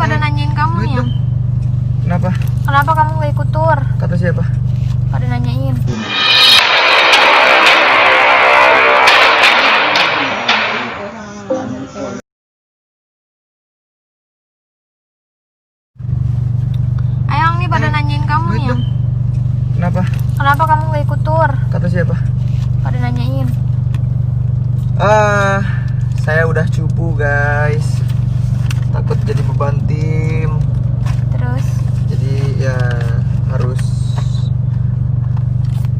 pada nanyain kamu nih ya. Kenapa? Kenapa kamu gak ikut tur? Kata siapa? Pada nanyain. Ayang nih pada nanyain kamu nih ya. Kenapa? Kenapa kamu gak ikut tur? Kata siapa? Pada nanyain. Saya udah cupu guys. Takut jadi beban tim. Terus? Jadi ya harus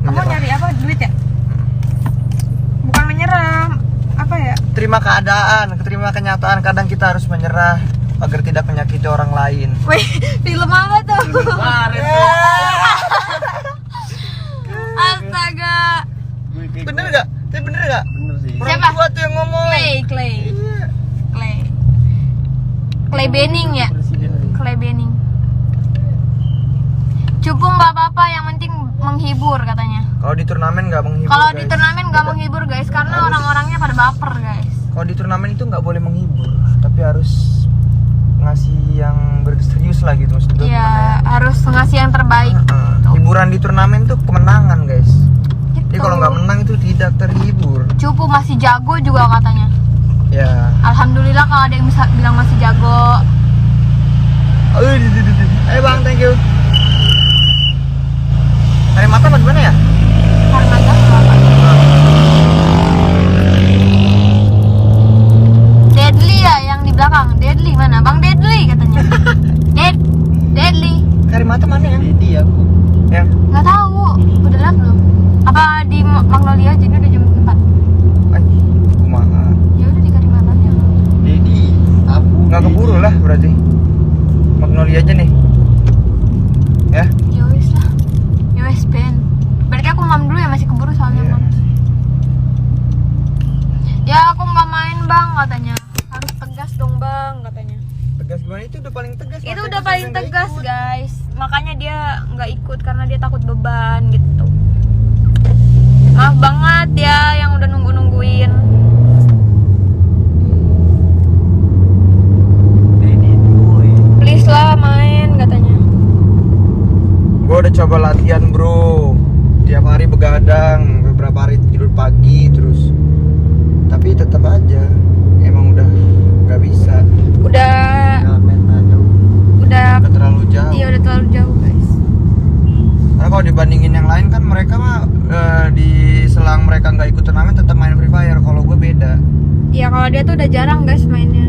Kamu menyerah. nyari apa? Duit ya? Bukan menyerah. Apa ya? Terima keadaan, terima kenyataan. Kadang kita harus menyerah agar tidak menyakiti orang lain. Wih, film apa tuh? Astaga. Bener gak? Tapi bener gak? Bener sih. Orang Siapa? tua tuh yang ngomong. Clay. Iya. Clay Benning ya? Presiden. Clay Benning. Cupu nggak apa-apa, yang penting menghibur katanya. Kalau di turnamen nggak menghibur. Kalau guys. di turnamen nggak menghibur guys, karena Harus. orang-orangnya pada baper guys. Kalau di turnamen itu nggak boleh menghibur, tapi harus ngasih yang berserius lah gitu maksudnya. Iya, harus ngasih yang terbaik. Hiburan di turnamen tuh kemenangan guys. Jadi Gitu. kalau nggak menang itu tidak terhibur. Cupu masih jago juga katanya. Ya. Alhamdulillah kalau ada yang bisa bilang masih jago. Ayo bang, thank you. Hari mata bagaimana ya? Karena jago apa? Deadly ya yang di belakang. Deadly mana? Bang Deadly katanya. Deadly. Hari mata mana ya? Jadi aku. Ya. Nggak tahu. Udah lihat belum? Apa di Magnolia aja? Ini udah jam 4. Ay, kumaha. Ya udah di Kalimantannya. Jadi aku Nggak keburu lah berarti. Magnolia aja nih. Ya. Ya wis lah. Ya wis Ben. Berarti aku mam dulu ya, masih keburu soalnya Iya. mam. Ya aku nggak main bang katanya. Harus tegas dong bang katanya. Tegas gimana? Itu udah paling tegas. Itu makanya udah saya paling nggak tegas ikut. guys. Makanya dia nggak ikut karena dia takut beban gitu. Maaf banget ya yang udah nungguin. Jadi boy. Please lah main katanya. Gue udah coba latihan bro. Tiap hari begadang, beberapa hari tidur pagi terus. Tapi tetap aja emang udah nggak bisa. Udah Ya meta jauh. udah Udah terlalu jauh. iya udah terlalu jauh guys. Karena kalau dibandingin yang lain kan mereka mah di selang mereka nggak ikut turnamen tetap main Free Fire. Kalau gue beda. Iya kalau dia tuh udah jarang guys mainnya.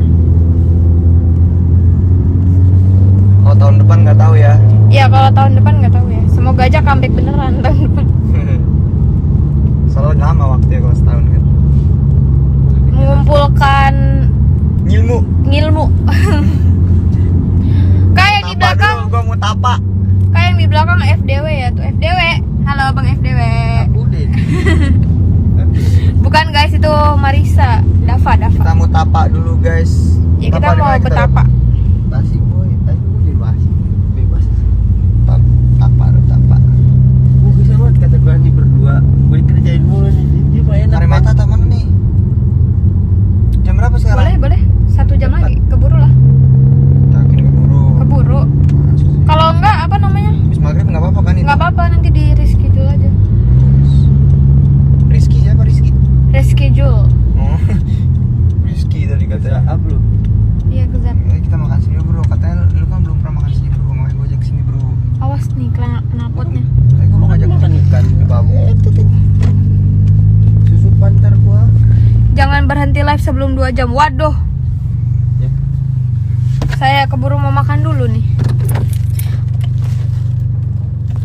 Kalau tahun depan nggak tahu ya. Iya kalau tahun depan nggak tahu ya. Semoga aja comeback beneran tahun depan. Selalu lama waktu ya kalau setahun kan. Mengumpulkan Ngilmu. ngilmu. Kayak di belakang, Gue mau tapa. kayak yang di belakang FDW ya tuh FDW. Halo bang FDW. Aku deh. Bukan guys itu Marisa, Dava. Kita mau tapa dulu guys. Ya kita Tapa di mau mana kita? betapa. Basi boy. Ayo udah basi. Bebas. Tapa. Gue bisa banget kata gue nih berdua. Gue dikerjain mulu nih. Dia mah enak. Hari mata taman nih. Jam berapa sekarang? Boleh 1 jam lagi. Keburu lah. Yakin keburu. Keburu. Kalau enggak apa namanya? Habis maghrib nggak apa-apa kan itu? Nggak apa-apa nanti di reschedule aja. Rizky siapa Rizky? Reschedule. Oh. Rizky tadi Kata katanya. bro. Iya kezat. Kita makan sini bro. Katanya lu kan belum pernah makan sini bro. Makanya gue ajak sini bro. Awas nih knalpotnya. Kayak gue mau ngajak Makan ikan di bambu. Susu pantar gua. Jangan berhenti live sebelum 2 jam. Waduh. Ya. Saya keburu mau makan dulu nih.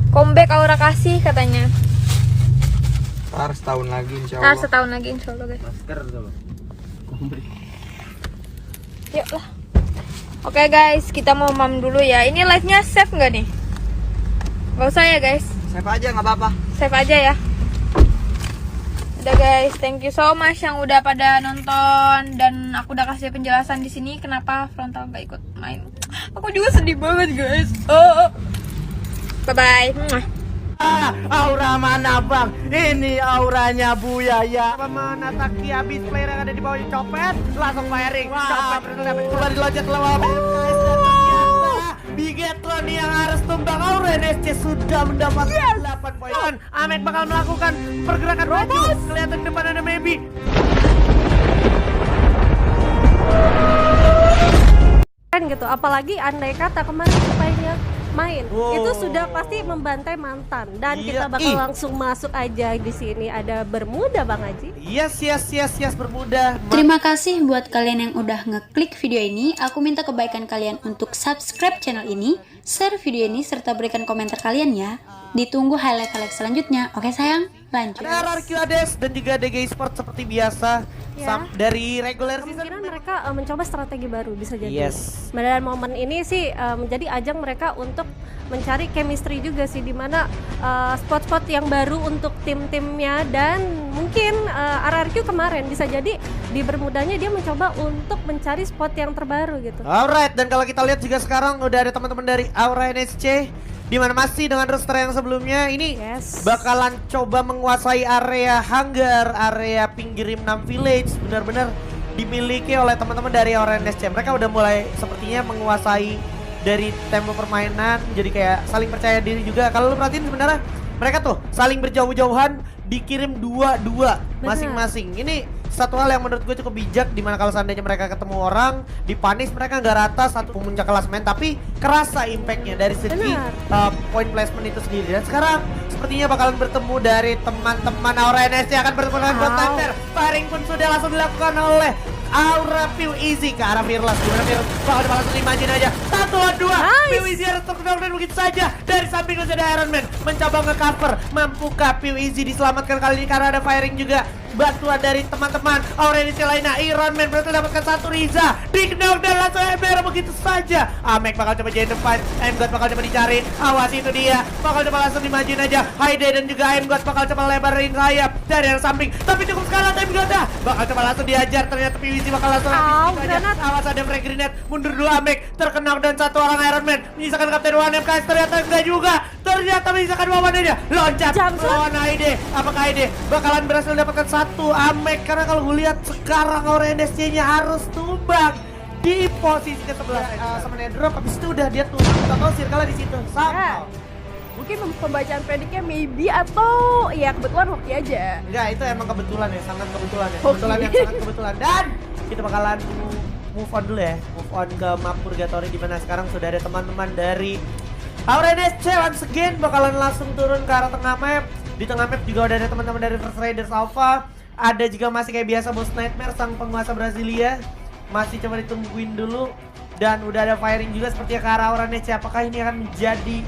Comeback Aura Kasih katanya. Ntar setahun lagi insya Ntar Allah. setahun lagi insya Allah guys. Masker tuh. Yuk lah. Oke guys, kita mau mam dulu ya. Ini live-nya save nggak nih? Gak usah ya guys. Siapa aja nggak apa-apa. Save aja ya. Udah guys, thank you so much yang udah pada nonton dan aku udah kasih penjelasan di sini kenapa frontal nggak ikut main. Aku juga sedih banget guys. Bye bye. Aura mana bang? Ini auranya Buyaya. Menataki habis player yang ada di bawah copet, langsung firing. Copet, dilonjak lewat. Bigetron yang harus tumbang. Aura NSC sudah mendapat 8 poin. Amek bakal melakukan pergerakan maju. Kelihatan depan ada Maybe. Gitu, apalagi andai kata kemarin supaya main Wow. itu sudah pasti membantai mantan dan Iya. kita bakal Ih. langsung masuk aja di sini. Ada Bermuda Bang Haji. Yes, bermuda. Terima kasih buat kalian yang udah ngeklik video ini. Aku minta kebaikan kalian untuk subscribe channel ini, share video ini, serta berikan komentar kalian ya. Ditunggu highlight-highlight selanjutnya. Oke sayang, lanjut. Ada RRQ Ades dan juga DG Sport seperti biasa. Ya. Dari regular season. Kemungkinan mereka mencoba strategi baru bisa jadi. Yes. Dan momen ini sih menjadi ajang mereka untuk mencari chemistry juga sih, dimana spot-spot yang baru untuk tim-timnya, dan mungkin RRQ kemarin bisa jadi di Bermudanya dia mencoba untuk mencari spot yang terbaru gitu. Alright, dan kalau kita lihat juga sekarang udah ada teman-teman dari Aura NSC, di mana masih dengan roster yang sebelumnya ini Yes. bakalan coba menguasai area hangar, area pinggir 6 village, benar-benar dimiliki oleh teman-teman dari Aura NSC. Mereka udah mulai sepertinya menguasai dari tempo permainan, jadi kayak saling percaya diri juga. Kalau lu perhatiin sebenarnya mereka tuh saling berjauh-jauhan, dikirim 2-2 masing-masing. Ini satu hal yang menurut gue cukup bijak, dimana kalau seandainya mereka ketemu orang dipanis, mereka nggak rata satu puncak klasemen, tapi kerasa impactnya dari segi point placement itu sendiri. Dan sekarang sepertinya bakalan bertemu dari teman-teman Aura NSC, akan bertemu dengan Ghost Timer. Firing pun sudah langsung dilakukan oleh Aura Piu Easy ke arah Fearless, dimana Fearless bakal langsung dimajin aja 1 lawan 2. Piu Easy harus terkenal dan begitu saja. Dari samping masih ada Iron Man mencoba nge-cover. Mampukah Piu Easy diselamatkan kali ini karena ada firing juga bantuan dari teman-teman Aura NSC lainnya. Iron Man berhasil dapatkan satu Riza, di-knock dan langsung MR begitu saja. Amek bakal coba join the fight, M-God bakal coba dicari. Awas itu dia, bakal coba langsung dimajin aja. Haide dan juga M-God bakal coba lebarin sayap dari arah samping, tapi cukup sekali M-God dah bakal coba langsung dihajar. Ternyata PWC bakal langsung granat. awas ada frag grenade, mundur dulu Amek, terkenal dan satu orang Iron Man menyisakan Kapten 1MKS. Ternyata enggak juga, ternyata menyisakan wawannya, loncat lawan Haide. Apakah Haide bakalan berhasil dapatkan satu Amek? Karena kalau gue lihat sekarang Aura NSC nya harus tumbang di posisi ke-11 sama Nedrop. Habis itu udah dia turun, atau circle di situ sama. Mungkin pembacaan prediknya maybe atau ya kebetulan hoki aja. Enggak, itu emang kebetulan ya, sangat kebetulan ya. Oke. Kebetulan yang sangat kebetulan. Dan kita bakalan move on dulu ya. Move on ke map Purgatory, di mana sekarang sudah ada teman-teman dari Aura NSC once again bakalan langsung turun ke arah tengah map. Di tengah map juga udah ada teman-teman dari First Riders Alpha. Ada juga masih kayak biasa Boss Nightmare, sang penguasa Brasilia. Masih coba ditungguin dulu. Dan udah ada firing juga sepertinya ke arah Aura NSC. Apakah ini akan menjadi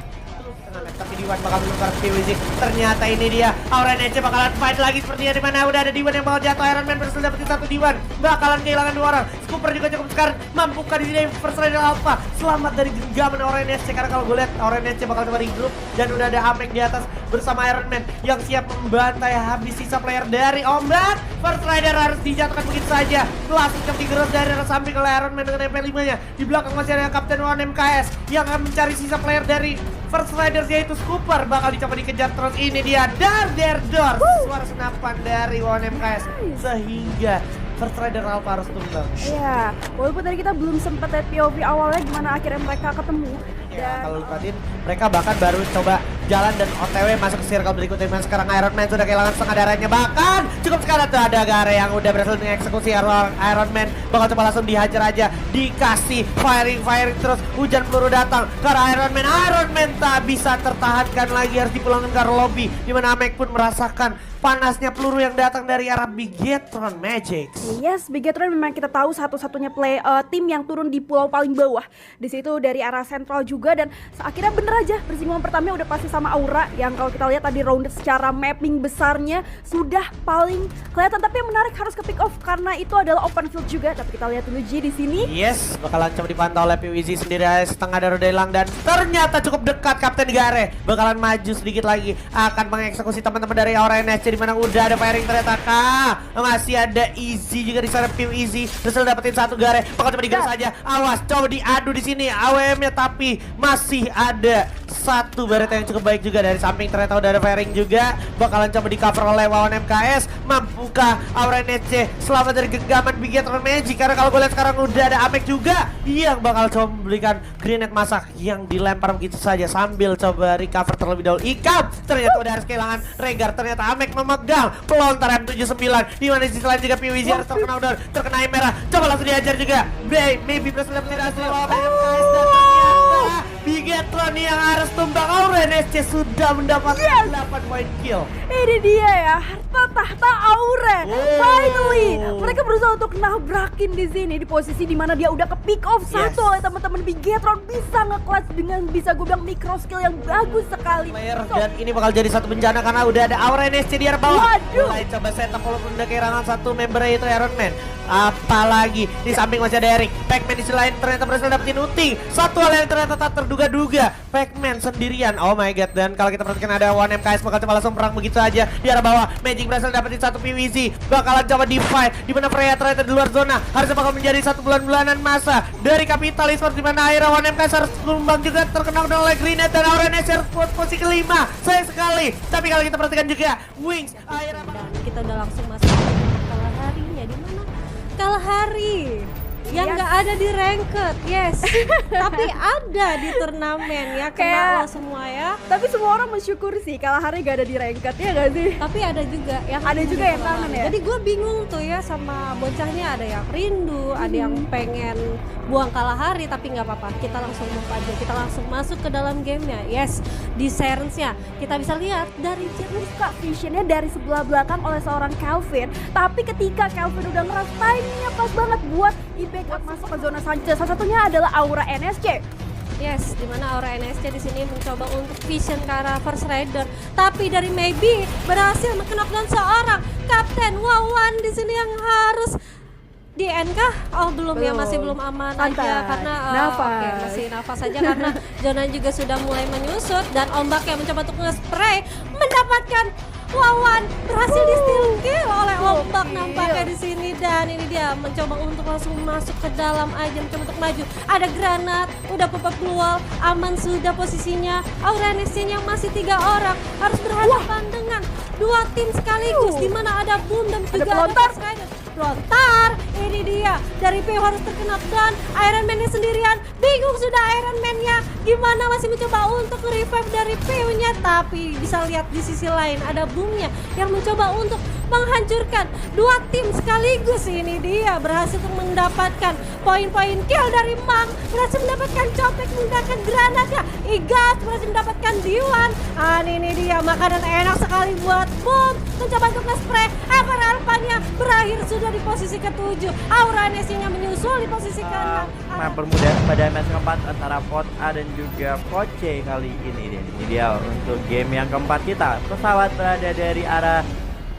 tapi Diwan bakal menukar PWZ. Ternyata ini dia Aura NSC bakalan fight lagi sepertinya, di mana udah ada Diwan yang bakal jatuh. Iron Man berhasil dapetin satu Diwan, bakalan kehilangan 2 orang. Scooper juga cukup sekarang, mampukah di sini First Rider Alpha selamat dari genggaman Aura NSC? Karena kalau gue lihat Aura NSC bakal coba regroup, dan udah ada Amek di atas bersama Iron Man yang siap membantai habis sisa player dari Ombak. First Rider harus dijatuhkan begitu saja, langsung coba digerus dari arah samping oleh Iron Man dengan MP5 nya. Di belakang masih ada Kapten 1MKS yang akan mencari sisa player dari First Riders, yaitu Scooper. Bakal dicoba dikejar terus, ini dia Der Door. Suara senapan dari 1MKS sehingga First Rider Alpha harus tumbang. Iya, walaupun tadi kita belum sempat lihat POV awalnya gimana akhirnya mereka ketemu. Ya, kalau lu perhatiin mereka bahkan baru coba jalan dan OTW masuk ke circle berikutnya. Dan sekarang Iron Man sudah kehilangan setengah darahnya. Bahkan cukup sekali tuh ada Gare yang udah berhasil mengeksekusi Iron Man. Bakal coba langsung dihajar aja, dikasih firing terus, hujan peluru datang karena Iron Man tak bisa tertahankan lagi, harus dipulangkan ke lobby, dimana Amek pun merasakan panasnya peluru yang datang dari arah Bigetron Magic. Yes, Bigetron memang kita tahu satu-satunya tim yang turun di pulau paling bawah. Di situ dari arah sentral juga, dan akhirnya bener aja bersinggungan pertama udah pasti sama Aura yang kalau kita lihat tadi rounded secara mapping besarnya sudah paling kelihatan. Tapi yang menarik harus ke pick off karena itu adalah open field juga. Tapi kita lihat dulu G di sini. Yes, bakalan coba dipantau oleh PWZ sendiri, setengah darah hilang, dan ternyata cukup dekat Kapten Gare. Bakalan maju sedikit lagi, akan mengeksekusi teman-teman dari Aura NSC, di mana udah ada firing ternyata. Masih ada Easy juga di sana. Piu Easy berhasil dapetin satu Gare, bakal coba digerak saja. Awas, coba diadu di sini AWM-nya, tapi masih ada satu Barret yang cukup baik juga dari samping, ternyata udah ada fairing juga. Bakalan coba di cover oleh Wawan MKS. Mampukah Aura NSC selamat dari genggaman Bigetron Magic? Karena kalau gue lihat sekarang udah ada Amek juga yang bakal coba memberikan grenade masak yang dilempar begitu saja sambil coba recover terlebih dahulu. Ikam ternyata udah harus kehilangan Rengar. Ternyata Amek memegang pelontar M79. Di mana di sisi lain juga PWZ harus terkena air merah. Coba langsung diajar juga. Maybe berhasil dapat MKS dan ternyata Bigetron yang harus tumbang. Aura NSC sudah mendapatkan 8 poin kill. Ini dia ya, harta tahta Aura. Finally, mereka berusaha untuk nabrakin di sini di posisi dimana dia udah ke pick off satu oleh teman-teman Bigetron, bisa nge-clutch dengan bisa gue bilang micro skill yang bagus sekali. Dan ini bakal jadi satu bencana karena udah ada Aura NSC di arah bawah. Waduh. Mulai coba setup walaupun udah kehilangan satu member yaitu Iron Man. Apalagi di samping masih ada Eric. Pac-Man di sisi lain ternyata berhasil dapetin ulti. Satu hal yang ternyata tak terduga-duga, Pac-Man sendirian. Oh my god. Dan kalau kita perhatikan ada One MKS bakal coba langsung perang begitu aja di arah bawah. Magic berhasil dapetin satu PWZ. Bakalan coba di fight di mana Freya ternyata di luar zona. Harusnya bakal menjadi satu bulan-bulanan masa dari Capital Esports di mana akhirnya One MKS harus tumbang juga terkena oleh Grenade dan Aura NSC harus posisi kelima. Sayang sekali. Tapi kalau kita perhatikan juga Wings akhirnya Dan kita udah langsung masuk ke Kalaharinya. Di mana Kalahari yang nggak ada di ranked, yes, tapi ada di turnamen ya, kena lo semua ya. Tapi semua orang mensyukur sih Kalahari gak ada di ranked, ya gak sih? Tapi ada juga yang Ada juga yang kangen ya? Jadi gue bingung tuh ya sama bocahnya, ada yang rindu, ada yang pengen buang Kalahari, tapi nggak apa-apa. Kita langsung move aja, kita langsung masuk ke dalam gamenya. Yes, di Sirens-nya kita bisa lihat dari Buka visionnya dari sebelah belakang oleh seorang Calvin. Tapi ketika Calvin udah ngeras timingnya pas banget buat di backup masuk ke zona selanjutnya. Salah satunya adalah Aura NSC. Yes, dimana Aura NSC di sini mencoba untuk vision ke arah First Rider, tapi dari Maybe berhasil mengknockdown seorang Kapten Wawan di sini yang harus di NK. Oh belum ya, masih belum aman Santai. aja karena Nafas. oke, masih nafas saja karena zona juga sudah mulai menyusut dan ombak yang mencoba untuk nge-spray mendapatkan Wawan, berhasil di steal kill oleh ombak nampaknya di sini. Dan ini dia mencoba untuk langsung masuk ke dalam aja, mencoba untuk maju. Ada granat, udah pop-up dual, aman sudah posisinya. Aura NSC-nya masih 3 orang, harus berhadapan dengan 2 tim sekaligus, di mana ada boom dan juga ada First Rider. Lontar, ini dia dari PO harus terkena dan Iron Man-nya sendirian, bingung sudah Iron Man-nya gimana, masih mencoba untuk revive dari PO-nya, tapi bisa lihat di sisi lain ada boom-nya yang mencoba untuk menghancurkan 2 tim sekaligus. Ini dia berhasil untuk mendapatkan poin-poin kill dari Mang, berhasil mendapatkan copek, menggunakan granatnya. Igat berhasil mendapatkan Diwan. Ini dia makanan enak sekali buat boom, mencoba untuk nge-spray. Alpanya berakhir sudah di posisi ke-7. Aura NSC-nya menyusul di posisi ke-6. Mempermudah pada match keempat antara Pot A dan juga Pot C kali ini. Ini dia untuk game yang keempat kita. Pesawat berada dari arah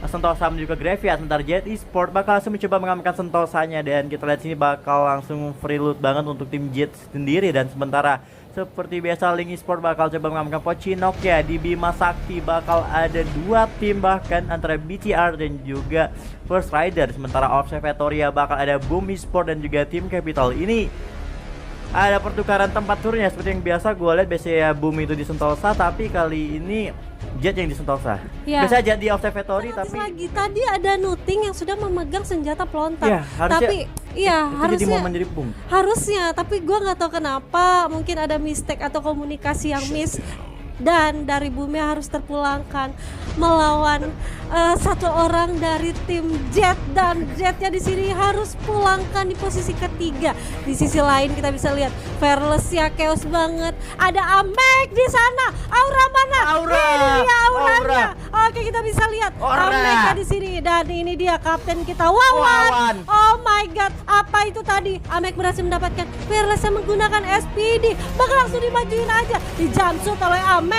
Sentosa menuju ke Graveyard, sementara Jet Esport bakal langsung mencoba mengamankan Sentosanya, dan kita lihat sini bakal langsung free loot banget untuk tim Jet sendiri. Dan sementara seperti biasa Link Esport bakal coba mengamankan Pochinok ya. Di Bima Sakti bakal ada 2 tim bahkan antara BTR dan juga First Rider, sementara Observatoria bakal ada Boom Esport dan juga tim Capital. Ini ada pertukaran tempat turunnya seperti yang biasa gue lihat, biasanya Boom itu di Sentosa, tapi kali ini Jet yang di Sentosa. Ya. Biasa Jet di Observatory, Tapi tapi lagi tadi ada Nuting yang sudah memegang senjata pelontar. Ya, harusnya tapi iya itu jadi harusnya momen jadi Boom. harusnya, tapi gua nggak tahu kenapa, mungkin ada mistake atau komunikasi yang miss. Dan dari Boomnya harus terpulangkan melawan 1 orang dari tim Jet, dan Jetnya di sini harus pulangkan di posisi ke-3. Di sisi lain kita bisa lihat Fearless ya, chaos banget. Ada Amek di sana. Aura mana? Aura. Ini dia auranya. Aura. Oke, kita bisa lihat Aura. Ameknya di sini, dan ini dia kapten kita Wawan. Wawan. Oh my god, apa itu tadi? Amek berhasil mendapatkan Fearless yang menggunakan SPD. Bakal langsung dimajuin aja. Di jumpsuit oleh Amek.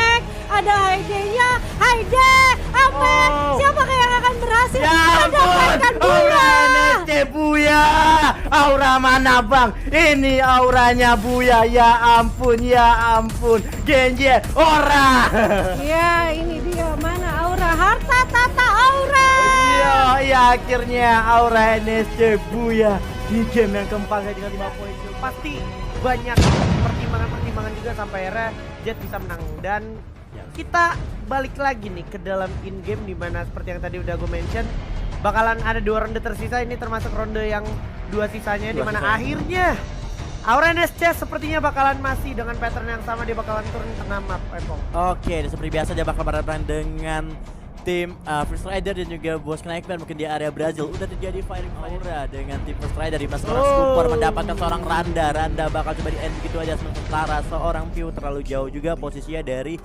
Ada Haide-nya. Haide, Amek. Oh. Siapa yang akan berhasil Ya mendapatkan ampun, Aura Buya? NSC Buya. Aura mana bang? Ini auranya Buya, ya ampun, ya ampun. Genji, Aura. Ya, ini dia, mana Aura? Harta tata Aura. Iya, ya akhirnya Aura NSC Buya di game yang keempat dengan 5 poin. pasti banyak pertimbangan-pertimbangan juga sampai akhirnya Jet bisa menang. Dan kita balik lagi nih ke dalam in game, dimana seperti yang tadi udah gue mention bakalan ada 2 ronde tersisa. Ini termasuk ronde yang 2 sisanya, dimana akhirnya Aura NSC sepertinya bakalan masih dengan pattern yang sama, dia bakalan turun ke map Epong. Oke, dan seperti biasa dia bakal berhadapan dengan tim First Rider dan juga Bos Knightman mungkin di area Brazil. Udah terjadi firing aura dengan tim First Rider, di mana seorang Super mendapatkan seorang Randa bakal coba di end begitu aja, sementara seorang Piu terlalu jauh juga posisinya dari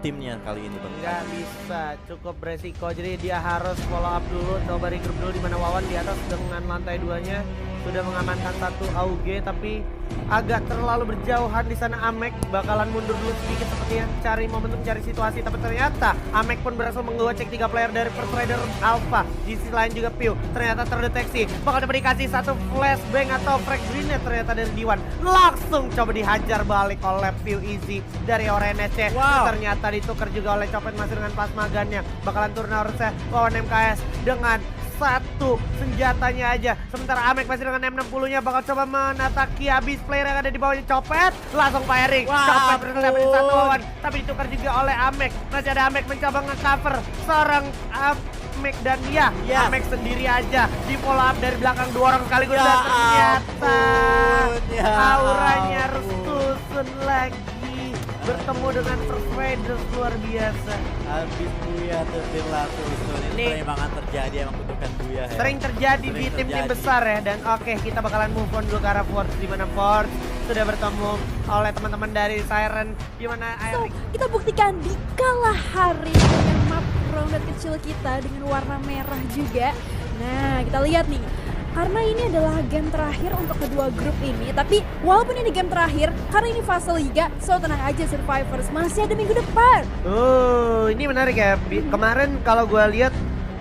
timnya kali ini. Nggak bisa, cukup beresiko, jadi dia harus follow up dulu, coba regroup dulu, di mana Wawan di atas dengan lantai 2-nya sudah mengamankan 1 AUG, tapi agak terlalu berjauhan di sana. Amek bakalan mundur dulu sedikit sepertinya, cari momentum, cari situasi, tapi ternyata Amek pun berhasil menggocek 3 player dari First Rider Alpha. Di sisi lain juga Piu ternyata terdeteksi, bakal dikasih 1 flashbang atau frag grenade ternyata dari Diwan, langsung coba dihajar balik oleh Piu Easy dari Aura NSC. Ternyata ditukar juga oleh Copet masih dengan plasmagannya, bakalan turun harusnya lawan MKS dengan 1 senjatanya aja, sementara Amek masih dengan M60-nya bakal coba menataki habis player yang ada di bawahnya. Copet langsung firing, Copet berhasil dapetin 1 lawan, tapi ditukar juga oleh Amek. Masih ada Amek mencoba nge-cover seorang Amek, dan Amek sendiri aja di follow up dari belakang 2 orang sekaligus, dan ternyata auranya Restusun lagi bertemu dengan First Rider, luar biasa. Habis Buya tertilat ini memang akan terjadi, emang butuhkan Buya ya. Sering terjadi di tim-tim besar ya. Dan oke, kita bakalan move on dulu ke arah Force, di mana Force sudah bertemu oleh teman-teman dari Siren, di mana So, kita buktikan di kalah hari dengan map ronde kecil kita dengan warna merah juga. Nah, kita lihat nih, karena ini adalah game terakhir untuk kedua grup ini. Tapi walaupun ini game terakhir, karena ini fase liga, so tenang aja Survivors, masih ada minggu depan. ini menarik ya. Kemarin kalau gue lihat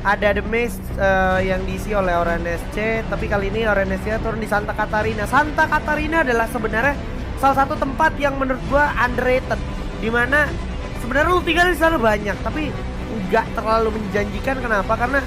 ada The Maze yang diisi oleh Aura NSC, tapi kali ini Aura NSC turun di Santa Catarina. Santa Catarina adalah sebenarnya salah satu tempat yang menurut gue underrated, dimana sebenarnya lu tinggal di sana banyak, tapi nggak terlalu menjanjikan. Kenapa? Karena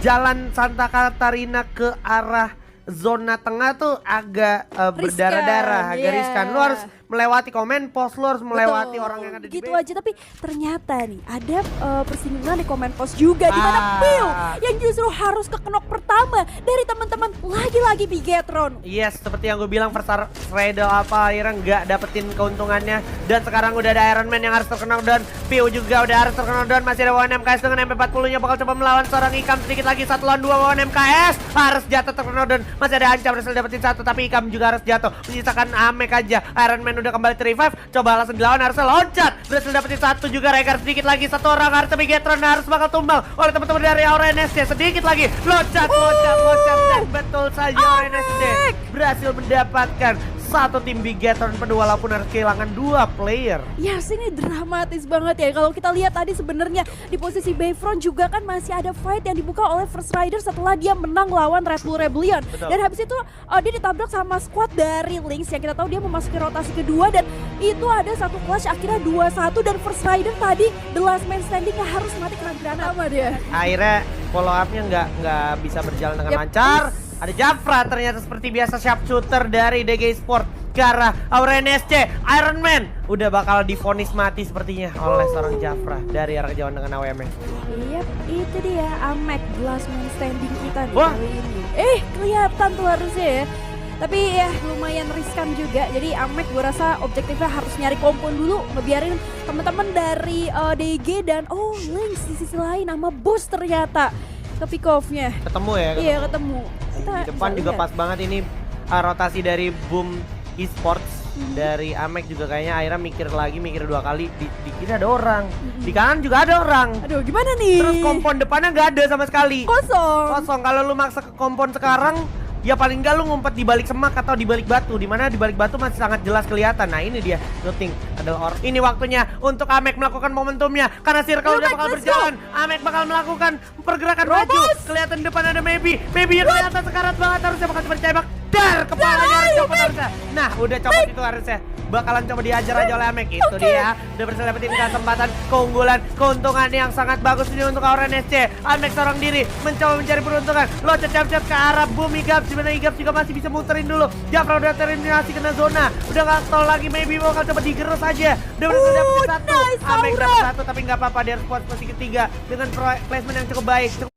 jalan Santa Catarina ke arah zona tengah tuh agak berdarah-darah, agak riskan. Lu harus melewati komen pos, lu harus melewati orang yang ada di gitu base. aja. Tapi ternyata nih ada persinggungan di komen pos juga, di mana Piu yang justru harus ke knock pertama dari teman-teman lagi-lagi Bigetron. Yes, seperti yang gue bilang, First Rider apa akhirnya nggak dapetin keuntungannya, dan sekarang udah ada Iron Man yang harus terkena down. Piu juga udah harus terkena down. Masih ada Wawan MKS dengan MP40-nya bakal coba melawan seorang Ikam, sedikit lagi 1 lawan 2. Wawan MKS harus jatuh terkena down. Masih ada Ancam berhasil dapetin 1, tapi Ikam juga harus jatuh. Menyisakan Amek aja. Iron Man udah kembali revive, coba langsung dilawan, harusnya loncat, berhasil dapetin 1 juga. Regar sedikit lagi 1 orang, harusnya Bigetron harus bakal tumbang oleh teman-teman dari Aura NSC. Sedikit lagi loncat, dan betul saja Aura NSC berhasil mendapatkan 1 tim Bigetron penuh, walaupun harus kehilangan 2 player. Ya, ini dramatis banget ya. Kalau kita lihat tadi sebenarnya di posisi Bayfront juga kan masih ada fight yang dibuka oleh First Rider setelah dia menang lawan Red Bull Rebellion. Betul. Dan habis itu dia ditabrak sama squad dari Lynx yang kita tahu dia memasuki rotasi kedua, dan itu ada 1 clash akhirnya 2-1, dan First Rider tadi the last man standing harus mati kena granat sama dia. Akhirnya follow up-nya nggak bisa berjalan dengan lancar. Ada Jafra ternyata seperti biasa, sharpshooter dari DG Sport ke arah Aura NSC. Iron Man udah bakal divonis mati sepertinya oleh seorang Jafra dari arah kejauhan dengan AWM. Iya, itu dia Amek last man standing kita nih Wah. kali ini. Kelihatan tuh harusnya ya. Tapi ya lumayan riskan juga. Jadi Amek gue rasa objektifnya harus nyari kompon dulu, ngebiarin teman-teman dari DG dan Lynx di sisi lain sama Bos ternyata ke pick off-nya. Ketemu ya? Iya, ketemu. Kita Di depan bisa juga lihat. pas banget ini rotasi dari Boom Esports. Dari Amek juga kayaknya akhirnya mikir 2 kali. Di kiri ada orang, di kanan juga ada orang. Aduh, gimana nih? Terus kompon depannya nggak ada sama sekali. kosong. Kalau lu maksa ke kompon sekarang, ya paling nggak lu ngumpet di balik semak atau di balik batu, dimana di balik batu masih sangat jelas kelihatan. Nah ini dia looting adalah orang. Ini waktunya untuk Amek melakukan momentumnya, karena circle udah bakal berjalan. Amek bakal melakukan pergerakan maju. Kelihatan depan ada Maybe yang kelihatan sekarat banget, harusnya bakal coba ditembak. Dar, kepalanya harus copot harusnya. Nah udah copot itu harusnya. bakalan coba diajar aja oleh Amek. Itu dia, udah berhasil dapetin kesempatan, keunggulan, keuntungan yang sangat bagus ini untuk Orange SC. Amek seorang diri mencoba mencari peruntungan, loncat jump ke arah bumi Gaps, dimana Gaps juga masih bisa muterin dulu. Jafra udah tereliminasi kena zona, udah gak stall lagi, maybe bakal coba digerus aja. Udah berhasil dapetin satu, nice, Amek Aura. dapet satu tapi nggak apa-apa, dia harus posisi ketiga dengan placement yang cukup baik.